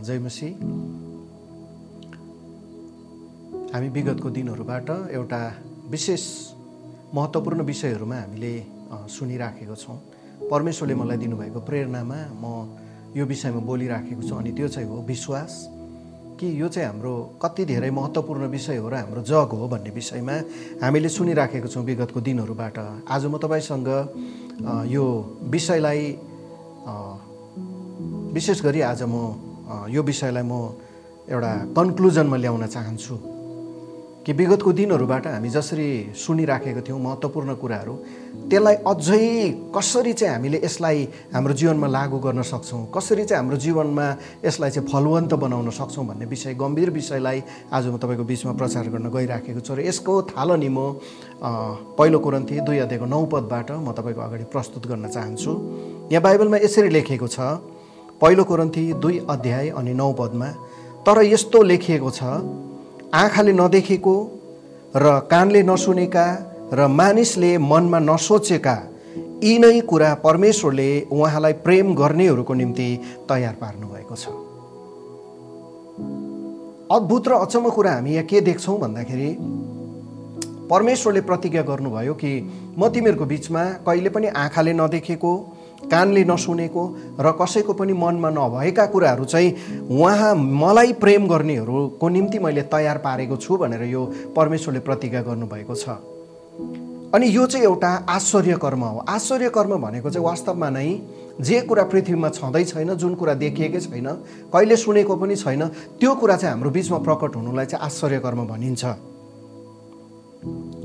जय मसीह। हामी विगतको दिनहरूबाट एउटा विशेष महत्त्वपूर्ण विषयहरूमा हामीले सुनिराखेको छौँ। परमेश्वरले मलाई दिनुभएको प्रेरणामा म यो विषयमा बोलिराखेको छु, अनि त्यो चाहिँ हो विश्वास। कि यो चाहिँ हाम्रो कति धेरै महत्त्वपूर्ण विषय हो र हाम्रो जग हो भन्ने विषयमा हामीले सुनिराखेको छौँ विगतको दिनहरूबाट। आज म तपाईँसँग यो विषयलाई विशेष गरी आज म यो विषयलाई म एउटा कन्क्लुजनमा ल्याउन चाहन्छु कि विगतको दिनहरूबाट हामी जसरी सुनिराखेको थियौँ महत्त्वपूर्ण कुराहरू, त्यसलाई अझै कसरी चाहिँ हामीले यसलाई हाम्रो जीवनमा लागू गर्न सक्छौँ, कसरी चाहिँ हाम्रो जीवनमा यसलाई चाहिँ फलवन्त बनाउन सक्छौँ भन्ने विषय, गम्भीर विषयलाई आज म तपाईँको बिचमा प्रचार गर्न गइराखेको छु। र यसको थालनी म पहिलो कोरिन्थी 2:9 म तपाईँको अगाडि प्रस्तुत गर्न चाहन्छु। यहाँ बाइबलमा यसरी लेखेको छ, पहिलो कोरिन्थी 2:9, तर यस्तो लेखिएको छ, आँखाले नदेखेको र कानले नसुनेका र मानिसले मनमा नसोचेका यी नै कुरा परमेश्वरले उहाँलाई प्रेम गर्नेहरूको निम्ति तयार पार्नुभएको छ। अद्भुत र अचम्म कुरा हामी यहाँ के देख्छौँ भन्दाखेरि, परमेश्वरले प्रतिज्ञा गर्नुभयो कि म तिमीहरूको बिचमा कहिले पनि आँखाले नदेखेको, कानले नसुनेको र कसैको पनि मनमा नभएका कुराहरू चाहिँ उहाँ मलाई प्रेम गर्नेहरूको निम्ति मैले तयार पारेको छु भनेर यो परमेश्वरले प्रतिज्ञा गर्नुभएको छ। अनि यो चाहिँ एउटा आश्चर्य कर्म हो। आश्चर्य कर्म भनेको चाहिँ वास्तवमा नै जे कुरा पृथ्वीमा छँदै छैन, जुन कुरा देखिएकै छैन, कहिले सुनेको पनि छैन, त्यो कुरा चाहिँ हाम्रो बिचमा प्रकट हुनुलाई चाहिँ आश्चर्य कर्म भनिन्छ।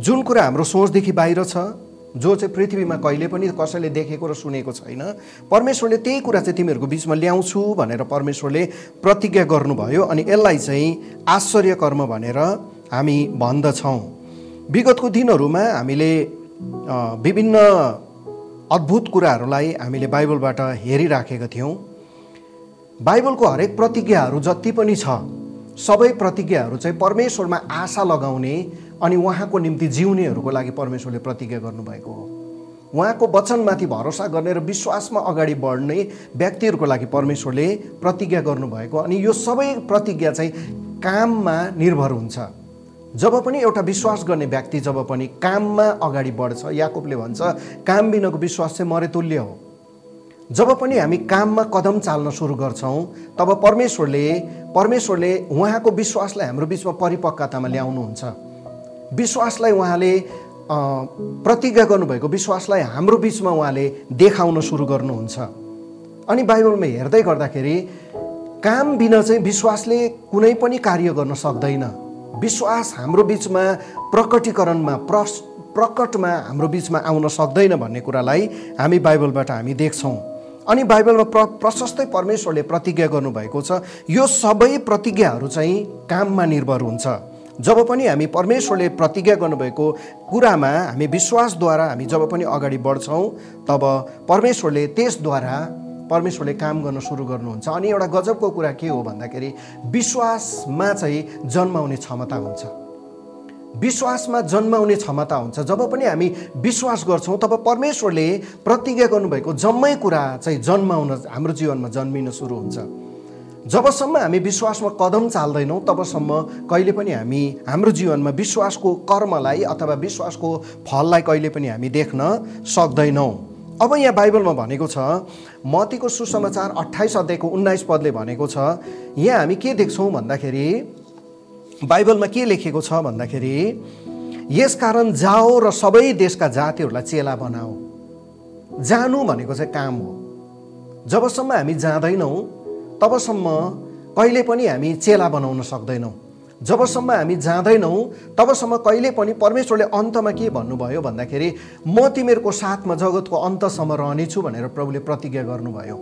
जुन कुरा हाम्रो सोचदेखि बाहिर छ, जो चाहिँ पृथ्वीमा कहिले पनि कसैले देखेको र सुनेको छैन, परमेश्वरले त्यही कुरा चाहिँ तिमीहरूको बिचमा ल्याउँछु भनेर परमेश्वरले प्रतिज्ञा गर्नुभयो। अनि यसलाई चाहिँ आश्चर्य कर्म भनेर हामी भन्दछौँ। विगतको दिनहरूमा हामीले विभिन्न अद्भुत कुराहरूलाई हामीले बाइबलबाट हेरिराखेका थियौँ। बाइबलको हरेक प्रतिज्ञाहरू जति पनि छ, सबै प्रतिज्ञाहरू चाहिँ परमेश्वरमा आशा लगाउने अनि उहाँको निम्ति जिउनेहरूको लागि परमेश्वरले प्रतिज्ञा गर्नुभएको हो। उहाँको वचनमाथि भरोसा गर्ने र विश्वासमा अगाडि बढ्ने व्यक्तिहरूको लागि परमेश्वरले प्रतिज्ञा गर्नुभएको। अनि यो सबै प्रतिज्ञा चाहिँ काममा निर्भर हुन्छ। जब पनि एउटा विश्वास गर्ने व्यक्ति जब पनि काममा अगाडि बढ्छ, याकोबले भन्छ काम बिनाको विश्वास चाहिँ मरेतुल्य हो। जब पनि हामी काममा कदम चाल्न सुरु गर्छौँ, तब परमेश्वरले उहाँको विश्वासलाई हाम्रो बिचमा परिपक्वतामा ल्याउनुहुन्छ। विश्वासलाई उहाँले प्रतिज्ञा गर्नुभएको विश्वासलाई हाम्रो बिचमा उहाँले देखाउन सुरु गर्नुहुन्छ। अनि बाइबलमा हेर्दै गर्दाखेरि काम बिना चाहिँ विश्वासले कुनै पनि कार्य गर्न सक्दैन। विश्वास हाम्रो बिचमा प्रकटमा हाम्रो बिचमा आउन सक्दैन भन्ने कुरालाई हामी बाइबलबाट हामी देख्छौँ। अनि बाइबलमा प्रशस्तै परमेश्वरले प्रतिज्ञा गर्नुभएको छ। यो सबै प्रतिज्ञाहरू चाहिँ काममा निर्भर हुन्छ। जब पनि हामी परमेश्वरले प्रतिज्ञा गर्नुभएको कुरामा हामी विश्वासद्वारा हामी जब पनि अगाडि बढ्छौँ, तब परमेश्वरले काम गर्न सुरु गर्नुहुन्छ। अनि एउटा गजबको कुरा के हो भन्दाखेरि, विश्वासमा चाहिँ जन्माउने क्षमता हुन्छ। विश्वासमा जन्माउने क्षमता हुन्छ। जब पनि हामी विश्वास गर्छौँ, तब परमेश्वरले प्रतिज्ञा गर्नुभएको जम्मै कुरा चाहिँ जन्माउन हाम्रो जीवनमा जन्मिन सुरु हुन्छ। जबसम्म हामी विश्वासमा कदम चाल्दैनौँ, तबसम्म कहिले पनि हामी हाम्रो जीवनमा विश्वासको कर्मलाई अथवा विश्वासको फललाई कहिले पनि हामी देख्न सक्दैनौँ। अब यहाँ बाइबलमा भनेको छ, मत्तीको सुसमाचार 28:19 भनेको छ, यहाँ हामी के देख्छौँ भन्दाखेरि, बाइबलमा के लेखेको छ भन्दाखेरि, यसकारण जाओ र सबै देशका जातिहरूलाई चेला बनाओ। जानु भनेको चाहिँ काम हो। जबसम्म हामी जाँदैनौँ, तबसम्म कहिले पनि हामी चेला बनाउन सक्दैनौँ। जबसम्म हामी जाँदैनौँ, तबसम्म कहिले पनि परमेश्वरले अन्तमा के भन्नुभयो भन्दाखेरि, म तिमीहरूको साथमा जगतको अन्तसम्म रहनेछु भनेर प्रभुले प्रतिज्ञा गर्नुभयो।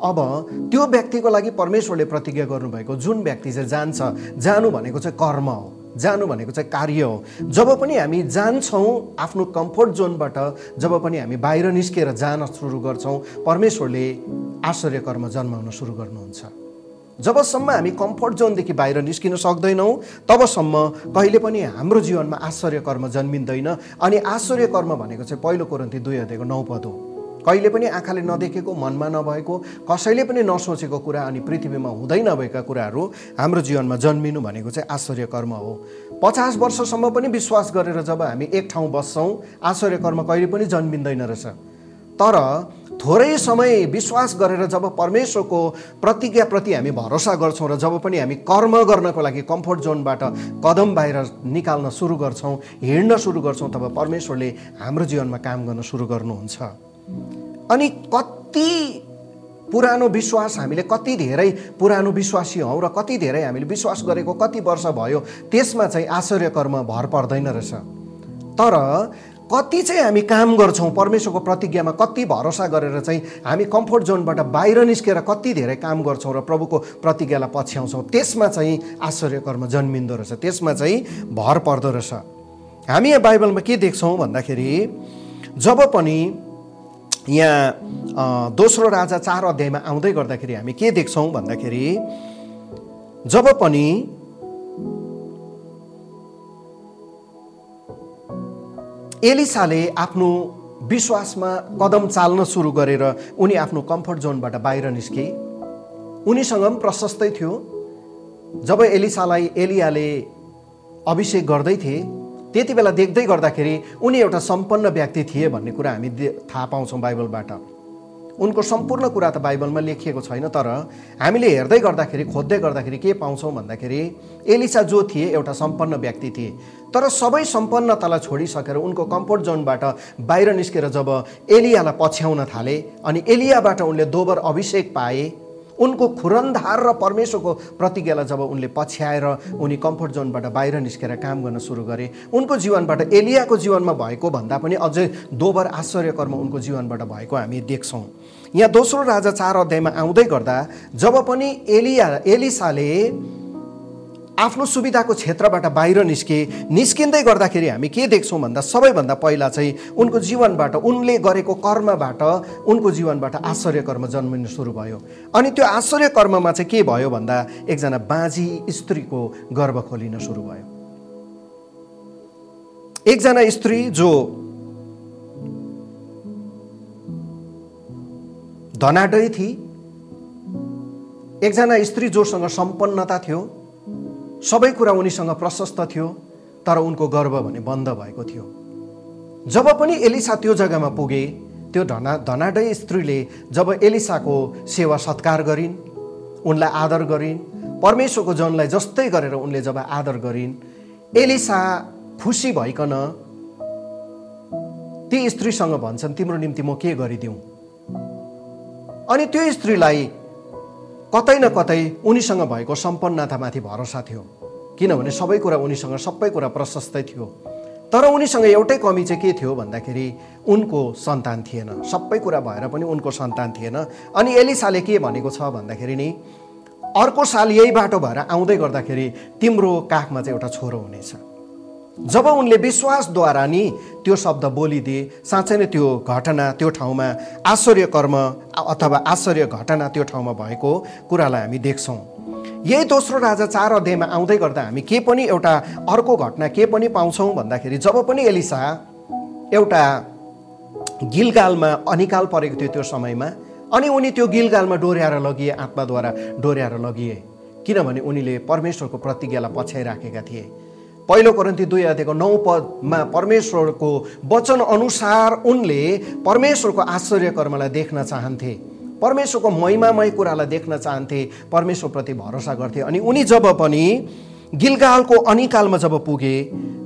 अब त्यो व्यक्तिको लागि परमेश्वरले प्रतिज्ञा गर्नुभएको जुन व्यक्ति चाहिँ जान्छ, जानु भनेको चाहिँ कर्म हो, जानु भनेको चाहिँ कार्य हो। जब पनि हामी जान्छौँ आफ्नो कम्फर्ट जोनबाट, जब पनि हामी बाहिर निस्केर जान सुरु गर्छौँ, परमेश्वरले आश्चर्य कर्म जन्माउन सुरु गर्नुहुन्छ। जबसम्म हामी कम्फर्ट जोनदेखि बाहिर निस्किन सक्दैनौँ, तबसम्म कहिले पनि हाम्रो जीवनमा आश्चर्य कर्म जन्मिँदैन। अनि आश्चर्य कर्म भनेको चाहिँ पहिलो कोरिन्थी 2:9 हो। कहिले पनि आँखाले नदेखेको, मनमा नभएको, कसैले पनि नसोचेको कुरा अनि पृथ्वीमा हुँदै नभएका कुराहरू हाम्रो जीवनमा जन्मिनु भनेको चाहिँ आश्चर्य कर्म हो। 50 वर्षसम्म पनि विश्वास गरेर जब हामी एक ठाउँ बस्छौँ, आश्चर्य कर्म कहिले पनि जन्मिँदैन रहेछ। तर थोरै समय विश्वास गरेर जब परमेश्वरको प्रतिज्ञाप्रति हामी भरोसा गर्छौँ र जब पनि हामी कर्म गर्नको लागि कम्फर्ट जोनबाट कदम बाहिर निकाल्न सुरु गर्छौँ, हिँड्न सुरु गर्छौँ, तब परमेश्वरले हाम्रो जीवनमा काम गर्न सुरु गर्नुहुन्छ। अनि कति पुरानो विश्वास, हामीले कति धेरै पुरानो विश्वासी हौँ र कति धेरै हामीले विश्वास गरेको कति वर्ष भयो, त्यसमा चाहिँ आश्चर्य कर्म भर पर्दैन रहेछ। तर कति चाहिँ हामी काम गर्छौँ, परमेश्वरको प्रतिज्ञामा कति भरोसा गरेर चाहिँ हामी कम्फर्ट जोनबाट बाहिर निस्केर कति धेरै काम गर्छौँ र प्रभुको प्रतिज्ञालाई पछ्याउँछौँ, त्यसमा चाहिँ आश्चर्य कर्म जन्मिँदो रहेछ, त्यसमा चाहिँ भर पर्दो रहेछ। हामी यहाँ बाइबलमा के देख्छौँ भन्दाखेरि, जब पनि यहाँ दोस्रो राजा 4 अध्यायमा आउँदै गर्दाखेरि हामी के देख्छौँ भन्दाखेरि, जब पनि एलिसाले आफ्नो विश्वासमा कदम चाल्न सुरु गरेर उनी आफ्नो कम्फर्ट जोनबाट बाहिर निस्के, उनीसँग पनि प्रशस्तै थियो। जब एलिसालाई एलियाले अभिषेक गर्दै थिए, त्यति बेला देख्दै गर्दाखेरि उनी एउटा सम्पन्न व्यक्ति थिए भन्ने कुरा हामी थाहा पाउँछौँ बाइबलबाट। उनको सम्पूर्ण कुरा त बाइबलमा लेखिएको छैन, तर हामीले हेर्दै गर्दाखेरि, खोज्दै गर्दाखेरि के पाउँछौँ भन्दाखेरि, एलिसा जो थिए एउटा सम्पन्न व्यक्ति थिए। तर सबै सम्पन्नतालाई छोडिसकेर उनको कम्फर्ट जोनबाट बाहिर निस्केर जब एलियालाई पछ्याउन थाले अनि एलियाबाट उनले दोबर अभिषेक पाए, उनको खुरन्धार र परमेश्वरको प्रतिज्ञालाई जब उनले पछ्याएर उनी कम्फर्ट जोनबाट बाहिर निस्केर काम गर्न सुरु गरे, उनको जीवनबाट एलियाको जीवनमा भएको भन्दा पनि अझै दोबर आश्चर्य कर्म उनको जीवनबाट भएको हामी देख्छौँ। यहाँ दोस्रो राजा 4 अध्यायमा आउँदै गर्दा जब पनि एलिसाले आफ्नो सुविधाको क्षेत्रबाट बाहिर निस्किँदै गर्दाखेरि हामी के देख्छौँ भन्दा, सबैभन्दा पहिला चाहिँ उनको जीवनबाट, उनले गरेको कर्मबाट उनको जीवनबाट आश्चर्य कर्म जन्मिन सुरु भयो। अनि त्यो आश्चर्य कर्ममा चाहिँ के भयो भन्दा, एकजना बाँझी स्त्रीको गर्भ खोलिन सुरु भयो। एकजना स्त्री जो धनाढ्य थिए, एकजना स्त्री जोसँग सम्पन्नता थियो, सबै कुरा उनीसँग प्रशस्त थियो, तर उनको गर्भ भने बन्द भएको थियो। जब पनि एलिसा त्यो जग्गामा पुगे, त्यो धनाढ्य स्त्रीले जब एलिसाको सेवा सत्कार गरिन्, उनलाई आदर गरिन्, परमेश्वरको जनलाई जस्तै गरेर उनले जब आदर गरिन्, एलिसा खुसी भइकन ती स्त्रीसँग भन्छन्, तिम्रो निम्ति म के गरिदिउँ। अनि त्यो स्त्रीलाई कतै न कतै उनीसँग भएको सम्पन्नतामाथि भरोसा थियो, किनभने सबै कुरा उनीसँग सबै कुरा प्रशस्तै थियो। तर उनीसँग एउटै कमी चाहिँ के थियो भन्दाखेरि, उनको सन्तान थिएन। सबै कुरा भएर पनि उनको सन्तान थिएन। अनि एलिसाले के भनेको छ भन्दाखेरि नि, अर्को साल यही बाटो भएर आउँदै गर्दाखेरि तिम्रो काखमा चाहिँ एउटा छोरो हुनेछ। जब उनले विश्वासद्वारा नि त्यो शब्द बोलिदिए, साँच्चै नै त्यो घटना त्यो ठाउँमा आश्चर्य कर्म अथवा आश्चर्य घटना त्यो ठाउँमा भएको कुरालाई हामी देख्छौँ। यही दोस्रो राजा 4 अध्यायमा आउँदै गर्दा हामी के पनि एउटा अर्को घटना के पनि पाउँछौँ भन्दाखेरि, जब पनि एलिसा एउटा गिलगालमा अनिकाल परेको थियो त्यो समयमा, अनि उनी त्यो गिलगालमा डोर्याएर लगिए, आत्माद्वारा डोर्याएर लगिए, किनभने उनीले परमेश्वरको प्रतिज्ञालाई पछ्याइराखेका थिए। पहिलो कोरिन्थी 2 अध्यायको 9 पदमा परमेश्वरको वचन अनुसार उनले परमेश्वरको आश्चर्य कर्मलाई देख्न चाहन्थे, परमेश्वरको महिमामय कुरालाई देख्न चाहन्थे, परमेश्वरप्रति भरोसा गर्थे। अनि उनी जब पनि गिलगालको अनिकालमा जब पुगे,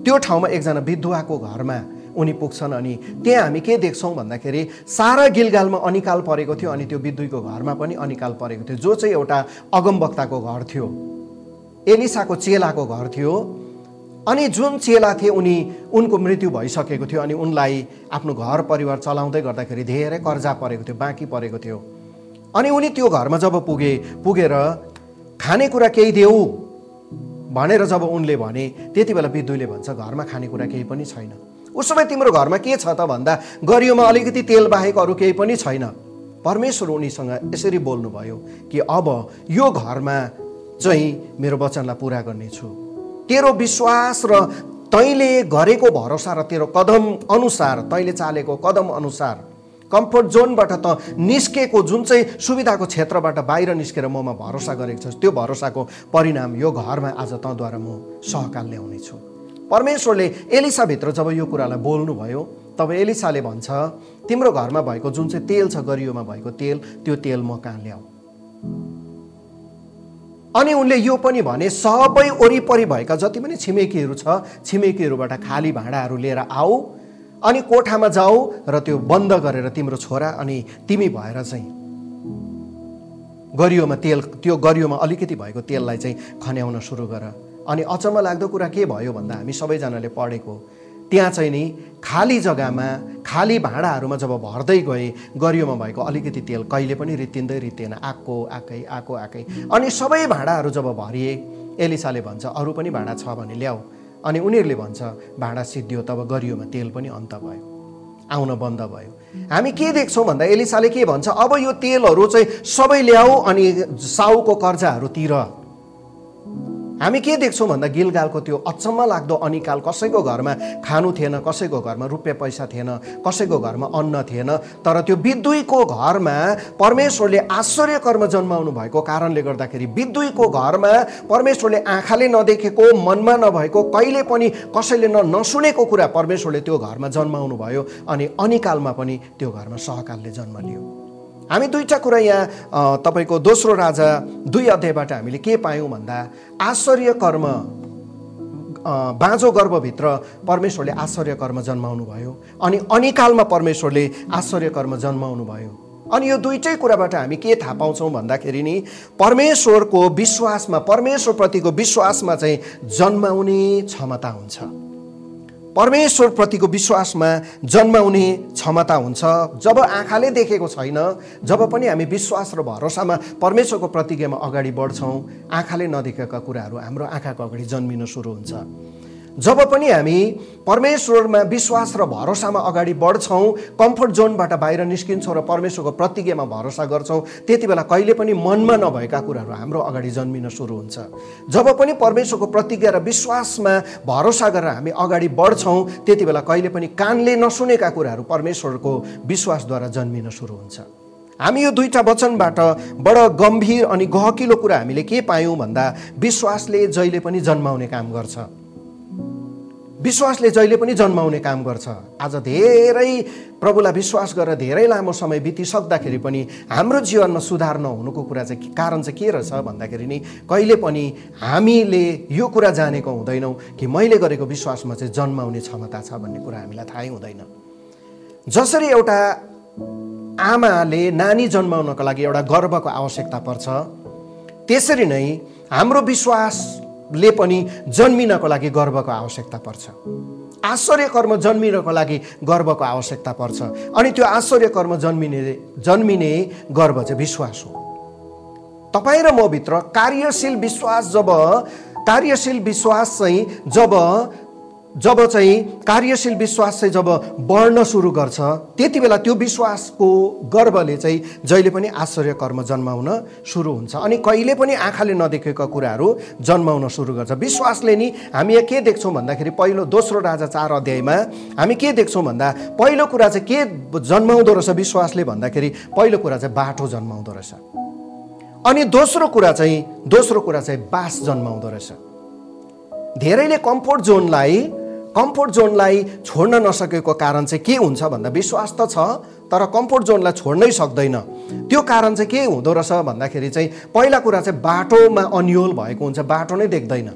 त्यो ठाउँमा एकजना विधवाको घरमा उनी पुग्छन्। अनि त्यहाँ हामी के देख्छौँ भन्दाखेरि, सारा गिलगालमा अनिकाल परेको थियो, अनि त्यो विधुको घरमा पनि अनिकाल परेको थियो, जो चाहिँ एउटा अगमवक्ताको घर थियो, एलिसाको चेलाको घर थियो। अनि जुन चेला थिए उनको मृत्यु भइसकेको थियो, अनि उनलाई आफ्नो घर परिवार चलाउँदै गर्दाखेरि धेरै कर्जा परेको थियो, बाँकी परेको थियो। अनि उनी त्यो घरमा जब पुगेर खानेकुरा केही देऊ भनेर जब उनले भने, त्यति बेला विधुले भन्छ, घरमा खानेकुरा केही पनि छैन। उसो भए तिम्रो घरमा के छ त भन्दा, गरियोमा अलिकति तेल बाहेक अरू केही पनि छैन। परमेश्वर उनीसँग यसरी बोल्नुभयो कि अब यो घरमा चाहिँ मेरो वचनलाई पुरा गर्नेछु। तेरो विश्वास र तैँले गरेको भरोसा र तेरो कदम अनुसार, तैँले चालेको कदम अनुसार कम्फर्ट जोनबाट त निस्केको जुन चाहिँ सुविधाको क्षेत्रबाट बाहिर निस्केर ममा भरोसा गरेको छस्, त्यो भरोसाको परिणाम यो घरमा आज तँद्वारा म सहकाल ल्याउनेछु। परमेश्वरले एलिसाभित्र जब यो कुरालाई बोल्नुभयो तब एलिसाले भन्छ, तिम्रो घरमा भएको जुन चाहिँ तेल छ, गरियोमा भएको तेल, त्यो तेल म कहाँ ल्याऊ। अनि उनले यो पनि भने, सबै वरिपरि भएका जति पनि छिमेकीहरू छ, छिमेकीहरूबाट खाली भाँडाहरू लिएर आऊ अनि कोठामा जाऊ र त्यो बन्द गरेर तिम्रो छोरा अनि तिमी भएर चाहिँ गरियोमा तेल, त्यो गरियोमा अलिकति भएको तेललाई चाहिँ खन्याउन सुरु गर। अनि अचम्म लाग्दो कुरा के भयो भन्दा हामी सबैजनाले पढेको, त्यहाँ चाहिँ नि खाली जग्गामा खाली भाँडाहरूमा जब भर्दै गए गरियोमा भएको अलिकति तेल कहिले पनि रित्तिएन, आकै। अनि सबै भाँडाहरू जब भरिए एलिसाले भन्छ अरू पनि भाँडा छ भने ल्याऊ। अनि उनीहरूले भन्छ भाँडा सिद्धियो, तब गरियोमा तेल पनि अन्त भयो, आउन बन्द भयो। हामी के देख्छौँ भन्दा एलिसाले के भन्छ, अब यो तेलहरू चाहिँ सबै ल्याऊ अनि साउको कर्जाहरू तिर। हामी के देख्छौँ भन्दा गिलगालको त्यो अचम्म लाग्दो अनिकाल, कसैको घरमा खानु थिएन, कसैको घरमा रुपियाँ पैसा थिएन, कसैको घरमा अन्न थिएन, तर त्यो बिद्दुईको घरमा परमेश्वरले आश्चर्य कर्म जन्माउनु भएको कारणले गर्दाखेरि बिद्दुईको घरमा परमेश्वरले आँखाले नदेखेको, मनमा नभएको, कहिले पनि कसैले नसुनेको कुरा परमेश्वरले त्यो घरमा जन्माउनु भयो अनि अनिकालमा पनि त्यो घरमा सहकालले जन्म लियो। हामी दुईटा कुरा यहाँ तपाईको दोस्रो राजा 2 अध्यायबाट हामीले के पायौँ भन्दा आश्चर्य कर्म, बाँझो गर्भभित्र परमेश्वरले आश्चर्य कर्म जन्माउनु भयो अनि अनिकालमा परमेश्वरले आश्चर्य कर्म जन्माउनु भयो। अनि यो दुईटै कुराबाट हामी के थाहा पाउँछौँ भन्दाखेरि नि परमेश्वरको विश्वासमा, परमेश्वरप्रतिको विश्वासमा चाहिँ जन्माउने क्षमता हुन्छ। परमेश्वरप्रतिको विश्वासमा जन्माउने क्षमता हुन्छ। जब आँखाले देखेको छैन, जब पनि हामी विश्वास र भरोसामा परमेश्वरको प्रतिज्ञामा अगाडि बढ्छौँ, आँखाले नदेखेका कुराहरू हाम्रो आँखाको अगाडि जन्मिन सुरु हुन्छ। जब पनि हामी परमेश्वरमा विश्वास र भरोसामा अगाडि बढ्छौँ, कम्फर्ट जोनबाट बाहिर निस्किन्छौँ र परमेश्वरको प्रतिज्ञामा भरोसा गर्छौँ, त्यति बेला कहिले पनि मनमा नभएका कुराहरू हाम्रो अगाडि जन्मिन सुरु हुन्छ। जब पनि परमेश्वरको प्रतिज्ञा र विश्वासमा भरोसा गरेर हामी अगाडि बढ्छौँ, त्यति बेला कहिले पनि कानले नसुनेका कुराहरू परमेश्वरको विश्वासद्वारा जन्मिन सुरु हुन्छ। हामी यो दुईटा वचनबाट बडो गम्भीर अनि गहकिलो कुरा हामीले के पायौँ भन्दा विश्वासले जहिले पनि जन्माउने काम गर्छ। विश्वासले जहिले पनि जन्माउने काम गर्छ। आज धेरै प्रभुलाई विश्वास गरेर धेरै लामो समय बितिसक्दाखेरि पनि हाम्रो जीवनमा सुधार नहुनुको कुरा चाहिँ कारण चाहिँ के रहेछ भन्दाखेरि नि कहिले पनि हामीले यो कुरा जानेको हुँदैनौँ कि मैले गरेको विश्वासमा चाहिँ जन्माउने क्षमता छ भन्ने कुरा हामीलाई थाहै हुँदैन। जसरी एउटा आमाले नानी जन्माउनको लागि एउटा गर्भको आवश्यकता पर्छ, त्यसरी नै हाम्रो विश्वासले पनि जन्मिनको लागि गर्भको आवश्यकता पर्छ। आश्चर्य कर्म जन्मिनको लागि गर्भको आवश्यकता पर्छ अनि त्यो आश्चर्य कर्म जन्मिने गर्भ चाहिँ विश्वास हो। तपाईँ र म भित्र कार्यशील विश्वास जब बढ्न सुरु गर्छ, त्यति बेला त्यो विश्वासको गर्भले चाहिँ जहिले पनि आश्चर्य कर्म जन्माउन सुरु हुन्छ अनि कहिले पनि आँखाले नदेखेका कुराहरू जन्माउन सुरु गर्छ। विश्वासले नि हामी यहाँ के देख्छौँ भन्दाखेरि पहिलो दोस्रो राजा 4 अध्यायमा हामी के देख्छौँ भन्दा पहिलो कुरा चाहिँ के जन्माउँदो रहेछ विश्वासले भन्दाखेरि पहिलो कुरा चाहिँ बाटो जन्माउँदो रहेछ अनि दोस्रो कुरा चाहिँ बास जन्माउँदो रहेछ। धेरैले कम्फोर्ट जोनलाई छोड्न नसकेको कारण चाहिँ के हुन्छ भन्दा विश्वास त छ तर कम्फोर्ट जोनलाई छोड्नै सक्दैन। त्यो कारण चाहिँ के हुँदो रहेछ भन्दाखेरि चाहिँ पहिला कुरा चाहिँ बाटोमा अन्योल भएको हुन्छ, बाटो नै देख्दैन।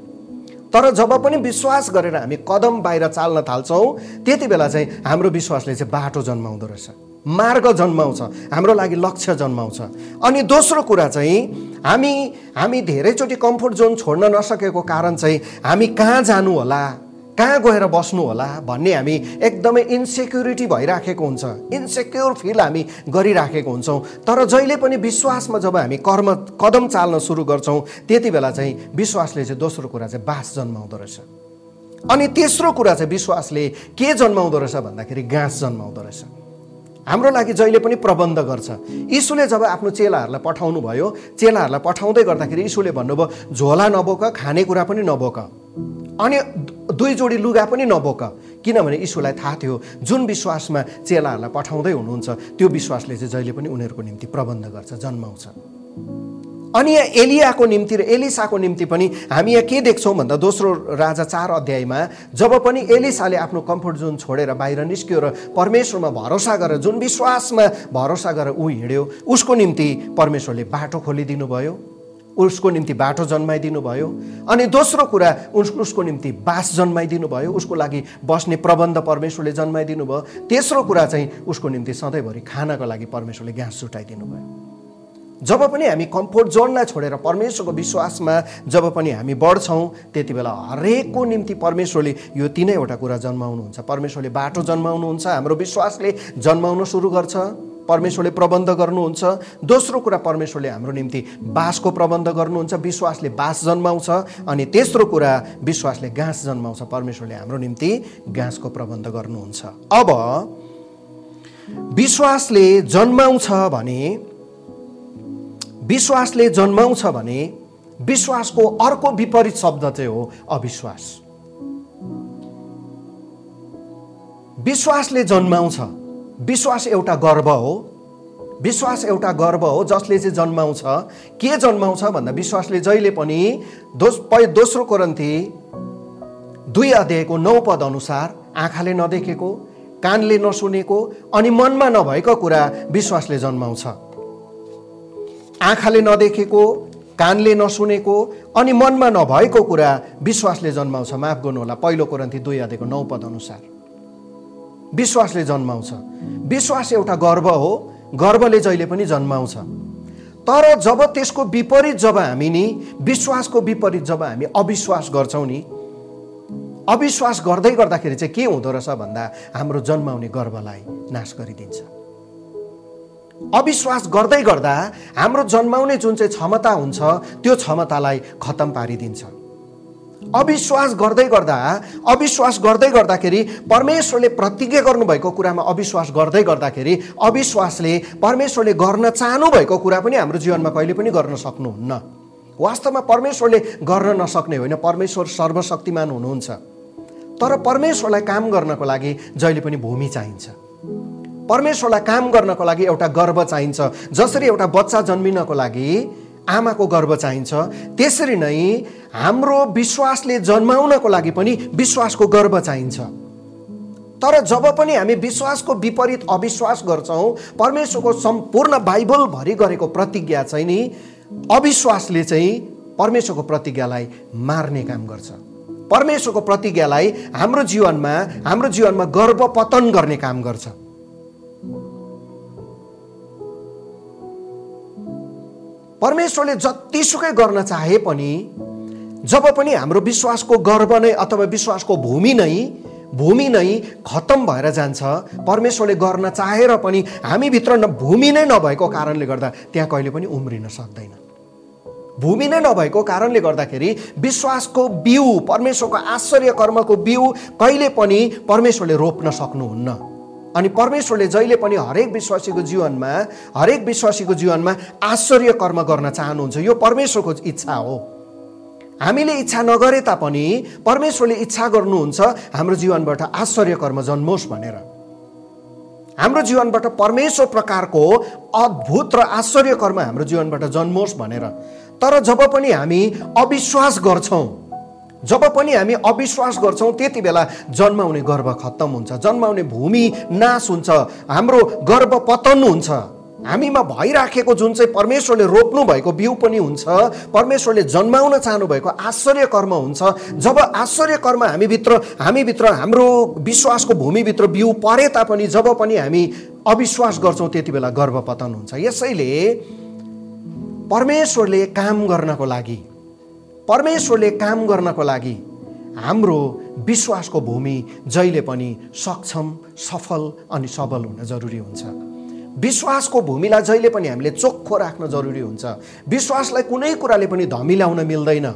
तर जब पनि विश्वास गरेर हामी कदम बाहिर चाल्न थाल्छौँ, त्यति बेला चाहिँ हाम्रो विश्वासले चाहिँ बाटो जन्माउँदो रहेछ, मार्ग जन्माउँछ, हाम्रो लागि लक्ष्य जन्माउँछ। अनि दोस्रो कुरा चाहिँ हामी धेरैचोटि कम्फोर्ट जोन छोड्न नसकेको कारण चाहिँ हामी कहाँ जानु होला, कहाँ गएर बस्नु होला भन्ने हामी एकदमै इन्सेक्युरिटी भइराखेको हुन्छ, इन्सेक्योर फिल हामी गरिराखेको हुन्छौँ। तर जहिले पनि विश्वासमा जब हामी कदम चाल्न सुरु गर्छौँ, त्यति बेला चाहिँ विश्वासले चाहिँ दोस्रो कुरा चाहिँ बास जन्माउँदो रहेछ। अनि तेस्रो कुरा चाहिँ विश्वासले के जन्माउँदो रहेछ भन्दाखेरि गाँस जन्माउँदो रहेछ। हाम्रो लागि जहिले पनि प्रबन्ध गर्छ। यीशुले जब आफ्नो चेलाहरूलाई पठाउनु भयो, चेलाहरूलाई पठाउँदै गर्दाखेरि यीशुले भन्नुभयो झोला नबोक, खानेकुरा पनि नबोक, अनि 2 जोडी लुगा पनि नबोक, किनभने यीशुलाई थाहा थियो जुन विश्वासमा चेलाहरूलाई पठाउँदै हुनुहुन्छ त्यो विश्वासले चाहिँ जहिले पनि उनीहरूको निम्ति प्रबन्ध गर्छ, जन्माउँछ। अनि यहाँ एलियाको निम्ति र एलिसाको निम्ति पनि हामी यहाँ के देख्छौँ भन्दा दोस्रो राजा 4 अध्यायमा जब पनि एलिसाले आफ्नो कम्फर्ट जोन छोडेर बाहिर निस्क्यो र परमेश्वरमा भरोसा गरेर जुन विश्वासमा भरोसा गरेर ऊ हिँड्यो, उसको निम्ति परमेश्वरले बाटो खोलिदिनु भयो, उसको निम्ति बाटो जन्माइदिनु भयो। अनि दोस्रो कुरा उसको निम्ति बास जन्माइदिनु भयो, उसको लागि बस्ने प्रबन्ध परमेश्वरले जन्माइदिनु भयो। तेस्रो कुरा चाहिँ उसको निम्ति सधैँभरि खानको लागि परमेश्वरले घाँस जुटाइदिनु भयो। जब पनि हामी कम्फोर्ट जोनलाई छोडेर परमेश्वरको विश्वासमा जब पनि हामी बढ्छौँ त्यति बेला हरेकको निम्ति परमेश्वरले यो 3वटा कुरा जन्माउनुहुन्छ। परमेश्वरले बाटो जन्माउनुहुन्छ, हाम्रो विश्वासले जन्माउन सुरु गर्छ, परमेश्वरले प्रबन्ध गर्नुहुन्छ। दोस्रो कुरा परमेश्वरले हाम्रो निम्ति बासको प्रबन्ध गर्नुहुन्छ, विश्वासले बास जन्माउँछ। अनि तेस्रो कुरा विश्वासले घाँस जन्माउँछ, परमेश्वरले हाम्रो निम्ति घाँसको प्रबन्ध गर्नुहुन्छ। अब विश्वासले जन्माउँछ भने विश्वासको अर्को विपरीत शब्द चाहिँ हो अविश्वास। विश्वासले जन्माउँछ, विश्वास एउटा गर्व हो, विश्वास एउटा गर्व हो जसले चाहिँ जन्माउँछ। के जन्माउँछ भन्दा विश्वासले जहिले पनि दोस्रो कोरिन्थी 2 अध्यायको 9 पद अनुसार आँखाले नदेखेको, कानले नसुनेको अनि मनमा नभएको कुरा विश्वासले जन्माउँछ। आँखाले नदेखेको, कानले नसुनेको अनि मनमा नभएको कुरा विश्वासले जन्माउँछ। माफ गर्नुहोला, 1 कोरिन्थी 2 अध्यायको 9 पद अनुसार विश्वासले जन्माउँछ। विश्वास एउटा गर्व हो, गर्वले जहिले पनि जन्माउँछ। तर जब त्यसको विपरीत जब हामी नि विश्वासको विपरीत जब हामी अविश्वास गर्छौँ नि, अविश्वास गर्दै गर्दाखेरि चाहिँ के हुँदो रहेछ भन्दा हाम्रो जन्माउने गर्वलाई नाश गरिदिन्छ। अविश्वास गर्दै गर्दा हाम्रो जन्माउने जुन चाहिँ क्षमता हुन्छ त्यो क्षमतालाई खतम पारिदिन्छ। अविश्वास गर्दै गर्दाखेरि परमेश्वरले प्रतिज्ञा गर्नुभएको कुरामा अविश्वास गर्दै गर्दाखेरि अविश्वासले परमेश्वरले गर्न चाहनु भएको कुरा पनि हाम्रो जीवनमा कहिले पनि गर्न सक्नुहुन्न। वास्तवमा परमेश्वरले गर्न नसक्ने होइन, परमेश्वर सर्वशक्तिमान हुनुहुन्छ। तर परमेश्वरलाई काम गर्नको लागि जहिले पनि भूमि चाहिन्छ, परमेश्वरलाई काम गर्नको लागि एउटा गर्व चाहिन्छ। जसरी एउटा बच्चा जन्मिनको लागि आमाको गर्व चाहिन्छ, त्यसरी नै हाम्रो विश्वासले जन्माउनको लागि पनि विश्वासको गर्व चाहिन्छ। तर जब पनि हामी विश्वासको विपरीत अविश्वास गर्छौँ, परमेश्वरको सम्पूर्ण बाइबलभरि गरेको प्रतिज्ञा चाहिँ नि अविश्वासले चाहिँ परमेश्वरको प्रतिज्ञालाई मार्ने काम गर्छ। परमेश्वरको प्रतिज्ञालाई हाम्रो जीवनमा गर्व पतन गर्ने काम गर्छ। परमेश्वरले जतिसुकै गर्न चाहे पनि जब पनि हाम्रो विश्वासको गर्व नै अथवा विश्वासको भूमि नै खतम भएर जान्छ, परमेश्वरले गर्न चाहेर पनि हामीभित्र भूमि नै नभएको कारणले गर्दा त्यहाँ कहिले पनि उम्रिन सक्दैन। भूमि नै नभएको कारणले गर्दाखेरि विश्वासको बिउ, परमेश्वरको आश्चर्य कर्मको बिउ कहिले पनि परमेश्वरले रोप्न सक्नुहुन्न। अनि परमेश्वरले जहिले पनि हरेक विश्वासीको जीवनमा आश्चर्य कर्म गर्न चाहनुहुन्छ। यो परमेश्वरको इच्छा हो। हामीले इच्छा नगरे तापनि परमेश्वरले इच्छा गर्नुहुन्छ हाम्रो जीवनबाट आश्चर्य कर्म जन्मोस् भनेर, हाम्रो जीवनबाट परमेश्वर प्रकारको अद्भुत र आश्चर्य कर्म हाम्रो जीवनबाट जन्मोस् भनेर। तर जब पनि हामी अविश्वास गर्छौँ त्यति बेला जन्माउने गर्व खत्तम हुन्छ, जन्माउने भूमि नाश हुन्छ, हाम्रो गर्व पतन हुन्छ। हामीमा भइराखेको जुन चाहिँ परमेश्वरले रोप्नु भएको बिउ पनि हुन्छ, परमेश्वरले जन्माउन चाहनु भएको आश्चर्य कर्म हुन्छ। जब आश्चर्य कर्म हामीभित्र हाम्रो विश्वासको भूमिभित्र बिउ परे तापनि जब पनि हामी अविश्वास गर्छौँ त्यति बेला गर्व पतन हुन्छ। यसैले परमेश्वरले काम गर्नको लागि हाम्रो विश्वासको भूमि जहिले पनि सक्षम, सफल अनि सबल हुन जरुरी हुन्छ। विश्वासको भूमिलाई जहिले पनि हामीले चोखो राख्न जरुरी हुन्छ। विश्वासलाई कुनै कुराले पनि धमिल्याउन मिल्दैन।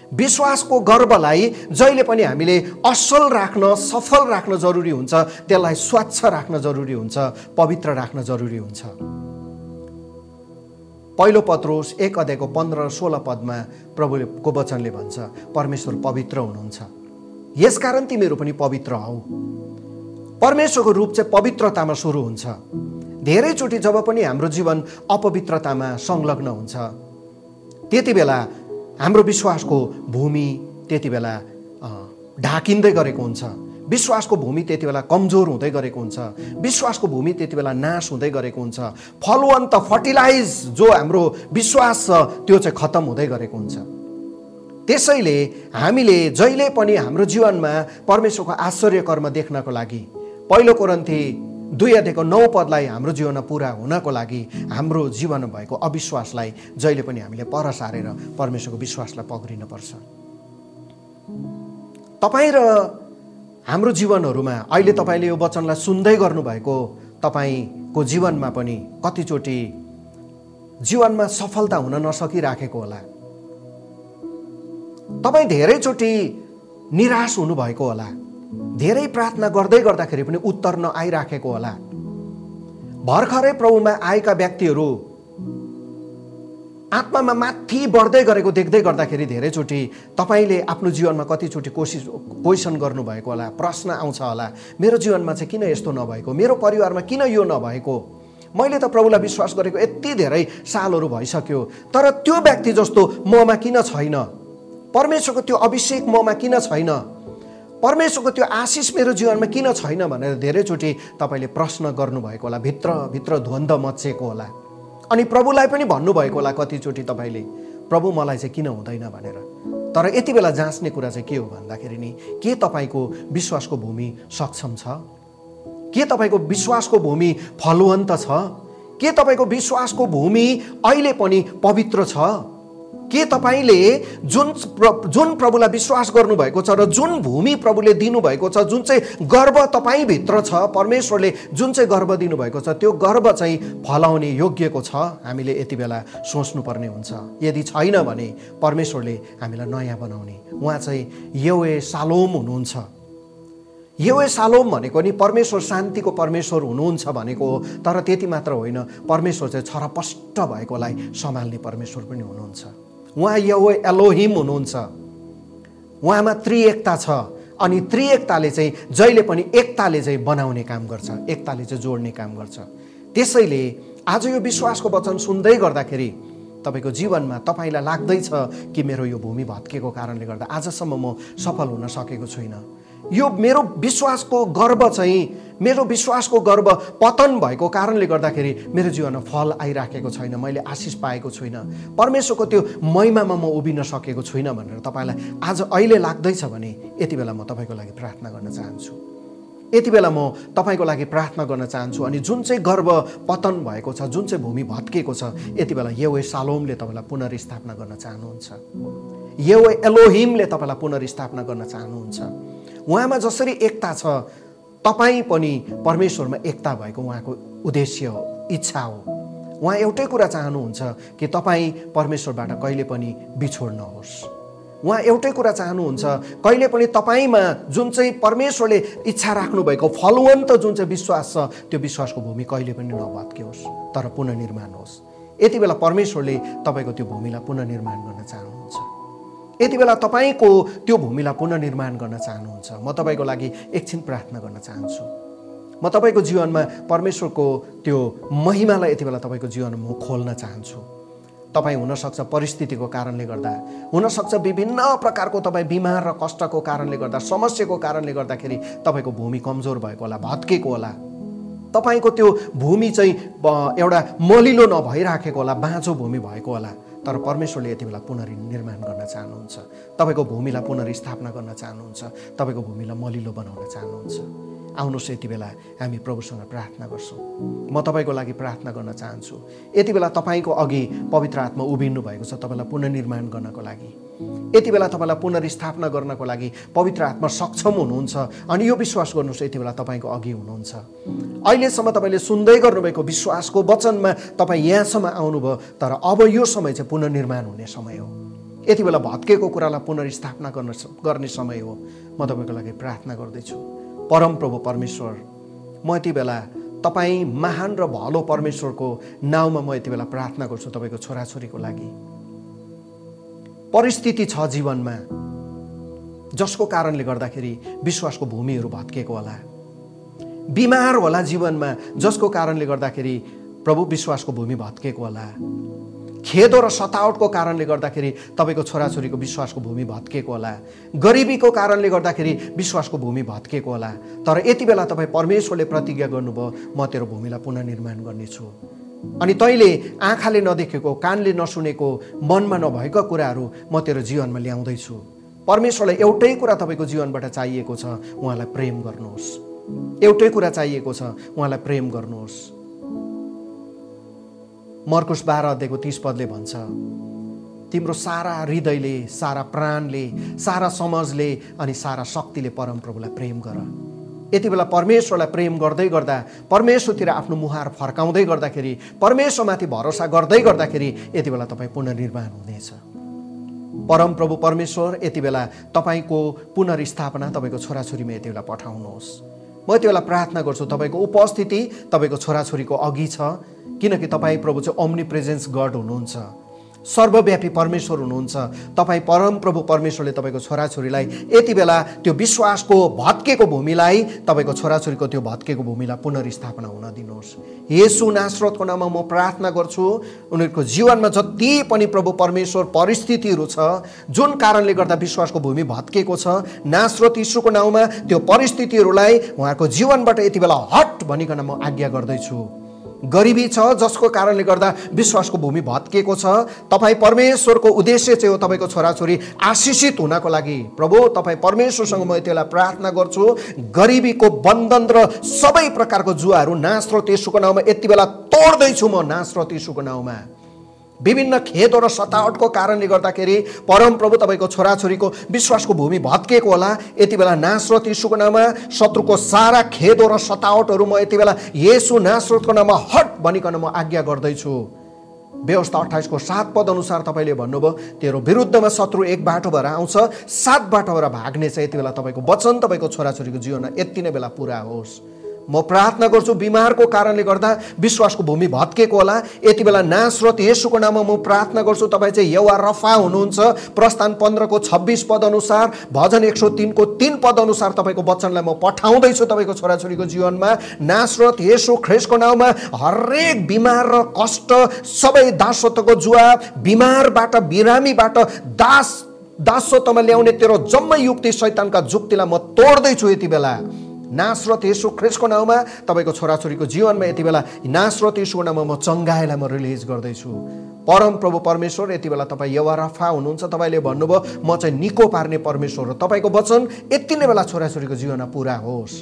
विश्वासको गर्वलाई जहिले पनि हामीले असल राख्न, सफल राख्न जरुरी हुन्छ, त्यसलाई स्वच्छ राख्न जरुरी हुन्छ, पवित्र राख्न जरुरी हुन्छ। 1 पत्रुस 1 अध्यायको 15 र 16 पदमा प्रभुको वचनले भन्छ परमेश्वर पवित्र हुनुहुन्छ। यसकारण तिमीहरू पनि पवित्र हौ। परमेश्वरको रूप चाहिँ पवित्रतामा सुरु हुन्छ। धेरैचोटि जब पनि हाम्रो जीवन अपवित्रतामा संलग्न हुन्छ त्यति बेला हाम्रो विश्वासको भूमि त्यति बेला ढाकिँदै गरेको हुन्छ। विश्वासको भूमि त्यति बेला कमजोर हुँदै गरेको हुन्छ। विश्वासको भूमि त्यति बेला नाश हुँदै गरेको हुन्छ। फलवन्त फर्टिलाइज जो हाम्रो विश्वास छ त्यो चाहिँ खत्तम हुँदै गरेको हुन्छ। त्यसैले हामीले जहिले पनि हाम्रो जीवनमा परमेश्वरको आश्चर्य कर्म देख्नको लागि पहिलो कोरिन्थी 2:9 हाम्रो जीवनमा पुरा हुनको लागि हाम्रो जीवनमा भएको अविश्वासलाई जहिले पनि हामीले पर सारेर परमेश्वरको विश्वासलाई पक्रिनुपर्छ। तपाईँ र हाम्रो जीवनहरूमा अहिले तपाईँले यो वचनलाई सुन्दै गर्नुभएको तपाईँको जीवनमा पनि कतिचोटि जीवनमा सफलता हुन नसकिराखेको होला। तपाईँ धेरैचोटि निराश हुनुभएको होला। धेरै प्रार्थना गर्दै गर्दाखेरि पनि उत्तर नआइराखेको होला। भर्खरै प्रभुमा आएका व्यक्तिहरू आत्मामा माथि बढ्दै गरेको देख्दै गर्दाखेरि धेरैचोटि तपाईँले आफ्नो जीवनमा कतिचोटि क्वेसन गर्नुभएको होला। प्रश्न आउँछ होला, मेरो जीवनमा चाहिँ किन यस्तो नभएको, मेरो परिवारमा किन यो नभएको, मैले त प्रभुलाई विश्वास गरेको यति धेरै सालहरू भइसक्यो तर त्यो व्यक्ति जस्तो ममा किन छैन, परमेश्वरको त्यो अभिषेक ममा किन छैन, परमेश्वरको त्यो आशिष मेरो जीवनमा किन छैन भनेर धेरैचोटि तपाईँले प्रश्न गर्नुभएको होला। भित्र द्वन्द्व मच्चिएको होला। अनि प्रभुलाई पनि भन्नुभएको होला कतिचोटि तपाईँले, प्रभु मलाई चाहिँ किन हुँदैन भनेर। तर यति बेला जाँच्ने कुरा चाहिँ के हो भन्दाखेरि नि, के तपाईँको विश्वासको भूमि सक्षम छ? के तपाईँको विश्वासको भूमि फलवन्त छ? के तपाईँको विश्वासको भूमि अहिले पनि पवित्र छ? के तपाईँले जुन प्रभुलाई विश्वास गर्नुभएको छ र जुन भूमि प्रभुले दिनुभएको छ, जुन चाहिँ गर्व तपाईँभित्र छ, परमेश्वरले जुन चाहिँ गर्व दिनुभएको छ त्यो गर्व चाहिँ फलाउने योग्यको छ? हामीले यति बेला सोच्नुपर्ने हुन्छ। यदि छैन भने परमेश्वरले हामीलाई नयाँ बनाउने उहाँ चाहिँ यहोवे शालोम हुनुहुन्छ। यहोवे शालोम भनेको नि परमेश्वर शान्तिको परमेश्वर हुनुहुन्छ भनेको हो। तर त्यति मात्र होइन, परमेश्वर चाहिँ छरपष्ट भएकोलाई सम्हाल्ने परमेश्वर पनि हुनुहुन्छ। उहाँ यहोवे एलोहिम हुनुहुन्छ। उहाँमा त्रिएकता छ अनि त्रिएकताले चाहिँ जहिले पनि एकताले चाहिँ बनाउने काम गर्छ, एकताले चाहिँ जोड्ने काम गर्छ। त्यसैले आज यो विश्वासको वचन सुन्दै गर्दाखेरि तपाईँको जीवनमा तपाईँलाई लाग्दैछ कि मेरो यो भूमि भत्केको कारणले गर्दा आजसम्म म सफल हुन सकेको छुइनँ, यो मेरो विश्वासको गर्व चाहिँ, मेरो विश्वासको गर्व पतन भएको कारणले गर्दाखेरि मेरो जीवनमा फल आइराखेको छैन, मैले आशिष पाएको छुइनँ, परमेश्वरको त्यो महिमामा म उभिन सकेको छुइनँ भनेर तपाईँलाई आज अहिले लाग्दैछ भने यति बेला म तपाईँको लागि प्रार्थना गर्न चाहन्छु। यति बेला म तपाईँको लागि प्रार्थना गर्न चाहन्छु। अनि जुन चाहिँ गर्व पतन भएको छ, जुन चाहिँ भूमि भत्केको छ, यति बेला यहोवे शालोमले तपाईँलाई पुनर्स्थापना गर्न चाहनुहुन्छ। यहोवे एलोहिमले तपाईँलाई पुनर्स्थापना गर्न चाहनुहुन्छ। उहाँमा जसरी एकता छ तपाईँ पनि परमेश्वरमा एकता भएको उहाँको उद्देश्य हो, इच्छा हो। उहाँ एउटै कुरा चाहनुहुन्छ कि तपाईँ परमेश्वरबाट कहिले पनि बिछोड नहोस्। उहाँ एउटै कुरा चाहनुहुन्छ, कहिले पनि तपाईँमा जुन चाहिँ परमेश्वरले इच्छा राख्नुभएको फलवन्त जुन चाहिँ विश्वास छ त्यो विश्वासको भूमि कहिले पनि नभत्कियोस् तर पुनर्निर्माण होस्। यति बेला परमेश्वरले तपाईँको त्यो भूमिलाई पुनर्निर्माण गर्न चाहनुहुन्छ। यति बेला तपाईँको त्यो भूमिलाई पुनर्निर्माण गर्न चाहनुहुन्छ। म तपाईँको लागि एकछिन प्रार्थना गर्न चाहन्छु। म तपाईँको जीवनमा परमेश्वरको त्यो महिमालाई यति बेला तपाईँको जीवनमा म खोल्न चाहन्छु। तपाईँ हुनसक्छ परिस्थितिको कारणले गर्दा, हुनसक्छ विभिन्न प्रकारको तपाईँ बिमार र कष्टको कारणले गर्दा, समस्याको कारणले गर्दाखेरि तपाईँको भूमि कमजोर भएको होला, भत्केको होला, तपाईँको त्यो भूमि चाहिँ एउटा मलिलो नभइराखेको होला, बाँझो भूमि भएको होला। तर परमेश्वरले यति बेला पुनर्निर्माण गर्न चाहनुहुन्छ, तपाईँको भूमिलाई पुनर्स्थापना गर्न चाहनुहुन्छ, तपाईँको भूमिलाई मलिलो बनाउन चाहनुहुन्छ। आउनुहोस् यति बेला हामी प्रभुसँग प्रार्थना गर्छौँ। म तपाईँको लागि प्रार्थना गर्न चाहन्छु। यति बेला तपाईँको अघि पवित्र आत्मा उभिनु भएको छ तपाईँलाई पुनर्निर्माण गर्नको लागि। यति बेला तपाईँलाई पुनर्स्थापना गर्नको लागि पवित्र आत्मा सक्षम हुनुहुन्छ। अनि यो विश्वास गर्नुहोस् यति बेला तपाईँको अघि हुनुहुन्छ। अहिलेसम्म तपाईँले सुन्दै गर्नुभएको विश्वासको वचनमा तपाईँ यहाँसम्म आउनुभयो, तर अब यो समय चाहिँ पुनर्निर्माण हुने समय हो। यति बेला भत्केको कुरालाई पुनर्स्थापना गर्ने समय हो। म तपाईँको लागि प्रार्थना गर्दैछु। परम प्रभु परमेश्वर, म यति बेला तपाईँ महान र भलो परमेश्वरको नाउँमा म यति बेला प्रार्थना गर्छु तपाईँको छोराछोरीको लागि। परिस्थिति छ जीवनमा, जसको कारणले गर्दाखेरि विश्वासको भूमिहरू भत्केको होला। बिमार होला जीवनमा, जसको कारणले गर्दाखेरि प्रभु विश्वासको भूमि भत्केको होला। खेदो र सतावटको कारणले गर्दाखेरि तपाईँको छोराछोरीको विश्वासको भूमि भत्केको होला। गरिबीको कारणले गर्दाखेरि विश्वासको भूमि भत्केको होला। तर यति बेला तपाईँ परमेश्वरले प्रतिज्ञा गर्नुभयो, म तेरो भूमिलाई पुनर्निर्माण गर्नेछु। अनि तैँले आँखाले नदेखेको, कानले नसुनेको, मनमा नभएका कुराहरू म तेरो जीवनमा ल्याउँदैछु। परमेश्वरलाई एउटै कुरा तपाईँको जीवनबाट चाहिएको छ, उहाँलाई प्रेम गर्नुहोस्। एउटै कुरा चाहिएको छ, उहाँलाई प्रेम गर्नुहोस्। मर्कुस 12 अध्यायको 30 पदले भन्छ, तिम्रो सारा हृदयले, सारा प्राणले, सारा समझले अनि सारा शक्तिले परमप्रभुलाई प्रेम गर। यति बेला परमेश्वरलाई प्रेम गर्दै गर्दा, परमेश्वरतिर आफ्नो मुहार फर्काउँदै गर्दाखेरि, परमेश्वरमाथि भरोसा गर्दै गर्दाखेरि यति बेला तपाईँ पुनर्निर्माण हुनेछ। परमप्रभु परमेश्वर यति बेला तपाईँको पुनर्स्थापना तपाईँको छोराछोरीमा यति बेला पठाउनुहोस्। म यति बेला प्रार्थना गर्छु, तपाईँको उपस्थिति तपाईँको छोराछोरीको अघि छ, किनकि तपाईँ प्रभु चाहिँ ओम्नी प्रेजेन्स गड हुनुहुन्छ, सर्वव्यापी परमेश्वर हुनुहुन्छ। तपाईँ परमप्रभु परमेश्वरले तपाईँको छोराछोरीलाई यति बेला त्यो विश्वासको भत्केको भूमिलाई, तपाईँको छोराछोरीको त्यो भत्केको भूमिलाई पुनर्स्थापना हुन दिनुहोस्। येशू नासरतको नाममा म प्रार्थना गर्छु, उनीहरूको जीवनमा जति पनि प्रभु परमेश्वर परिस्थितिहरू छ, जुन कारणले गर्दा विश्वासको भूमि भत्केको छ, नासरत यीशुको नाममा त्यो परिस्थितिहरूलाई उहाँहरूको जीवनबाट यति बेला हट भनिकन म आज्ञा गर्दैछु। गरिबी छ, जसको कारणले गर्दा विश्वासको भूमि भत्केको छ, तपाईँ परमेश्वरको उद्देश्य चाहिँ हो तपाईँको छोराछोरी आशिषित हुनको लागि। प्रभु तपाईँ परमेश्वरसँग म यति बेला प्रार्थना गर्छु, गरिबीको बन्धन र सबै प्रकारको जुवाहरू नासरत यीशुको नाममा यति बेला तोड्दैछु म, नासरत यीशुको नाममा। विभिन्न खेद र सतावटको कारणले गर्दाखेरि परमप्रभु तपाईँको छोराछोरीको विश्वासको भूमि भत्केको होला। यति बेला नासरत यीशुको नाममा शत्रुको सारा खेद र सतावटहरू म यति बेला येशू नासरतको नाममा हट भनिकन म आज्ञा गर्दैछु। व्यवस्था 28 को 7 पद अनुसार तपाईँले भन्नुभयो, तेरो विरुद्धमा शत्रु एक बाटो भएर आउँछ, 7 बाटो भएर भाग्ने छ। यति बेला तपाईँको वचन तपाईँको छोराछोरीको जीवनमा यति नै बेला पुरा होस्। म प्रार्थना गर्छु, बिमारको कारणले गर्दा विश्वासको भूमि भत्केको होला। यति बेला नासरत येशूको नाममा म प्रार्थना गर्छु, तपाईँ चाहिँ यहोवा रफा हुनुहुन्छ। प्रस्थान 15 को 26 पद अनुसार, भजन 103 को 3 पद अनुसार तपाईँको वचनलाई म पठाउँदैछु तपाईँको छोराछोरीको जीवनमा। नासरत येशू ख्रीष्टको नाममा हरेक बिमार र कष्ट, सबै दासत्वको जुवा, बिमारबाट, बिरामीबाट दासत्वमा ल्याउने तेरो जम्मै युक्ति, शैतानका जुक्तिलाई म तोड्दैछु यति बेला। नासरत येशू ख्रीष्टको नाममा तपाईँको छोराछोरीको जीवनमा यति बेला नासरत येशूको नाममा म चङ्गाइलाई म रिलिज गर्दैछु। परम प्रभु परमेश्वर यति बेला तपाईँ यहोवा रफा हुनुहुन्छ। तपाईँले भन्नुभयो म चाहिँ निको पार्ने परमेश्वर हो। तपाईँको वचन यति नै बेला छोराछोरीको जीवनमा पुरा होस्।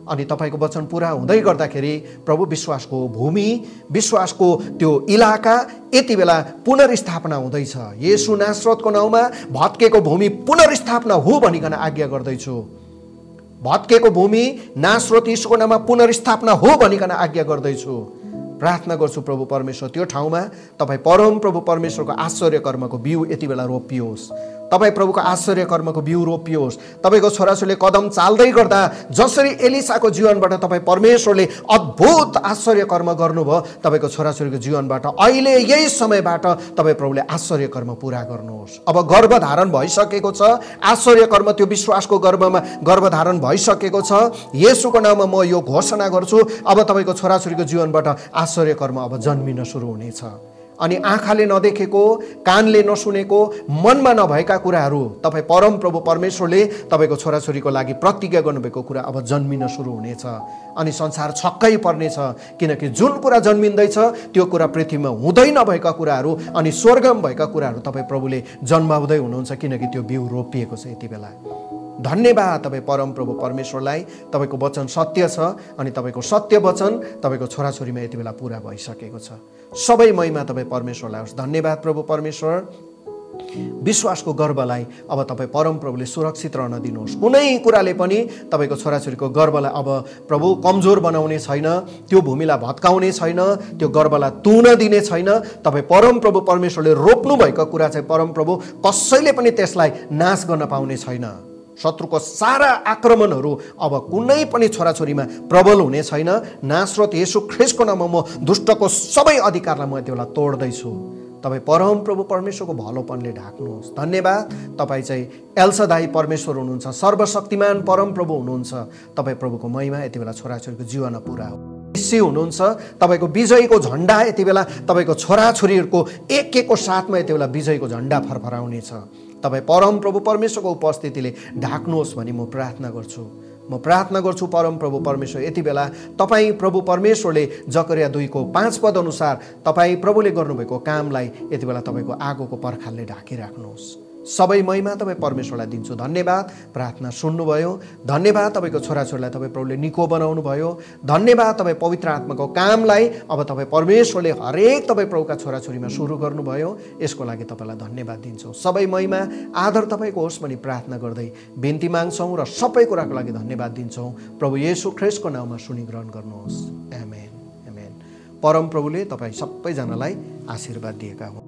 अनि तपाईँको वचन पुरा हुँदै गर्दाखेरि प्रभु विश्वासको भूमि, विश्वासको त्यो इलाका यति बेला पुनर्स्थापना हुँदैछ। येशू नासरतको नाममा भत्केको भूमि पुनर्स्थापना हो भनिकन आज्ञा गर्दैछु। भत्केको भूमि नासरत यीशुको नाममा पुनर्स्थापना हो भनिकन आज्ञा गर्दैछु। प्रार्थना गर्छु प्रभु परमेश्वर, त्यो ठाउँमा तपाईँ परम प्रभु परमेश्वरको आश्चर्य कर्मको बिउ यति बेला रोपियोस्। तपाईँ प्रभुको आश्चर्य कर्मको बिउ रोपियोस्। तपाईँको छोराछोरीले कदम चाल्दै गर्दा जसरी एलिसाको जीवनबाट तपाईँ परमेश्वरले अद्भुत आश्चर्य कर्म गर्नुभयो, तपाईँको छोराछोरीको जीवनबाट अहिले यही समयबाट तपाईँ प्रभुले आश्चर्य कर्म पुरा गर्नुहोस्। अब गर्भधारण भइसकेको छ, आश्चर्य कर्म त्यो विश्वासको गर्भमा गर्भधारण भइसकेको छ। येशूको नाममा म यो घोषणा गर्छु, अब तपाईँको छोराछोरीको जीवनबाट आश्चर्य कर्म अब जन्मिन सुरु हुनेछ। अनि आँखाले नदेखेको, कानले नसुनेको, मनमा नभएका कुराहरू तपाईँ परम प्रभु परमेश्वरले तपाईँको छोराछोरीको लागि प्रतिज्ञा गर्नुभएको कुरा अब जन्मिन सुरु हुनेछ। अनि संसार छक्कै पर्नेछ, किनकि जुन कुरा जन्मिँदैछ त्यो कुरा पृथ्वीमा हुँदै नभएका कुराहरू अनि स्वर्गमा भएका कुराहरू तपाईँ प्रभुले जन्माउँदै हुनुहुन्छ, किनकि त्यो बिउ रोपिएको छ यति बेला। धन्यवाद तपाईँ परम प्रभु परमेश्वरलाई। तपाईँको वचन सत्य छ अनि तपाईँको सत्य वचन तपाईँको छोराछोरीमा यति बेला पुरा भइसकेको छ। सबै महिमा तपाईँ परमेश्वरलाई होस्। धन्यवाद प्रभु परमेश्वर। विश्वासको गर्वलाई अब तपाईँ परम प्रभुले सुरक्षित रहन दिनुहोस्। कुनै कुराले पनि तपाईँको छोराछोरीको गर्वलाई अब प्रभु कमजोर बनाउने छैन, त्यो भूमिलाई भत्काउने छैन, त्यो गर्वलाई तुन दिने छैन। तपाईँ परम प्रभु परमेश्वरले रोप्नु भएको कुरा चाहिँ परम प्रभु कसैले पनि त्यसलाई नाश गर्न पाउने छैन। शत्रुको सारा आक्रमणहरू अब कुनै पनि छोराछोरीमा प्रबल हुने छैन। नासरत येशू ख्रीष्टको नाममा म दुष्टको सबै अधिकारलाई म त्यो बेला तोड्दैछु। तपाईँ परमप्रभु परमेश्वरको भलोपनले ढाक्नुहोस्। धन्यवाद, तपाईँ चाहिँ एल्सदाई परमेश्वर हुनुहुन्छ, सर्वशक्तिमान परमप्रभु हुनुहुन्छ। तपाईँ प्रभुको महिमा यति बेला छोराछोरीको जीवनमा पुरा हो। यीशु हुनुहुन्छ, तपाईँको विजयको झन्डा यति बेला तपाईँको छोराछोरीहरूको एक एकको साथमा यति बेला विजयको झन्डा फरफराउनेछ। तपाईँ परमप्रभु परमेश्वरको उपस्थितिले ढाक्नुहोस् भनी म प्रार्थना गर्छु। म प्रार्थना गर्छु परमप्रभु परमेश्वर, यति बेला तपाईँ प्रभु परमेश्वरले जकरिया 2:5 पद अनुसार तपाईँ प्रभुले गर्नुभएको कामलाई यति बेला तपाईँको आगोको पर्खालले ढाकिराख्नुहोस्। सबै महिमा तपाईँ परमेश्वरलाई दिन्छु। धन्यवाद, प्रार्थना सुन्नुभयो। धन्यवाद, तपाईँको छोराछोरीलाई तपाईँ प्रभुले निको बनाउनु भयो। धन्यवाद, तपाईँ पवित्र आत्माको कामलाई अब तपाईँ परमेश्वरले हरेक तपाईँ प्रभुका छोराछोरीमा सुरु गर्नुभयो। यसको लागि तपाईँलाई धन्यवाद दिन्छौँ। सबै महिमा आदर तपाईँको होस् भनी प्रार्थना गर्दै बिन्ती माग्छौँ र सबै कुराको लागि धन्यवाद दिन्छौँ। प्रभु येशू ख्रीष्टको नाममा सुनिग्रहण गर्नुहोस्। आमेन, आमेन। परमप्रभुले तपाईँ सबैजनालाई आशीर्वाद दिएका हुन्।